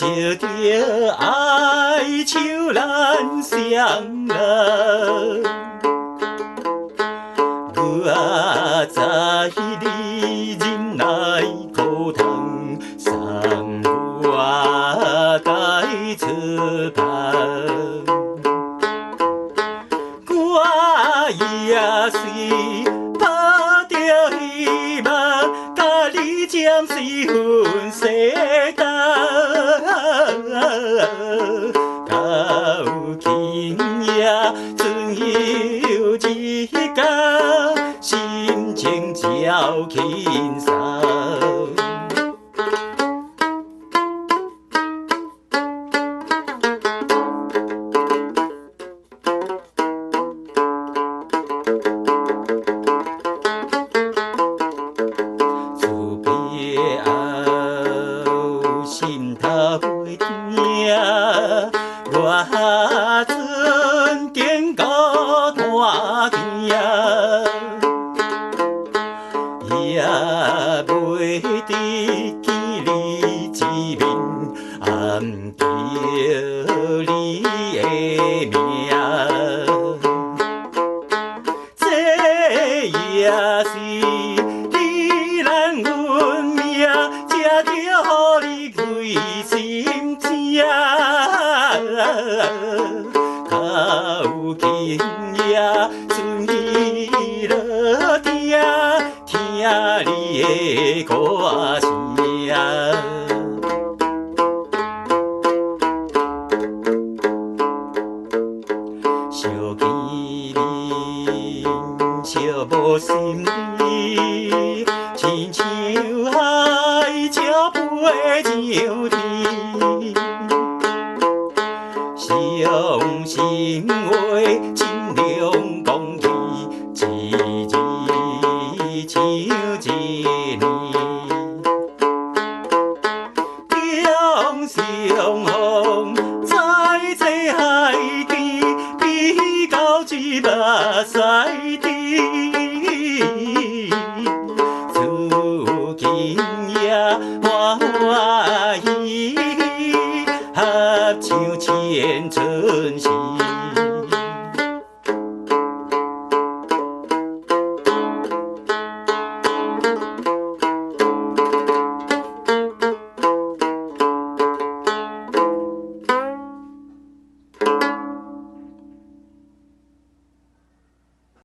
借着哀愁咱相认。我知你忍耐苦痛，送我带出帆。我也是抱着希望，甲你暂时分世间。到今夜总有一天，心情照轻松。心头会疼，我曾经过大行，也袂得见你一面，暗叫你的名，这也是你咱运命，才着予你开心正。到今夜顺意落听，听你的歌声。小见面，小无心意，亲像海潮飞上天。相心话，尽量讲起，一字像一年。两相逢，在这海边，比到一目屎滴。今夜欢欢喜喜，合唱前春时。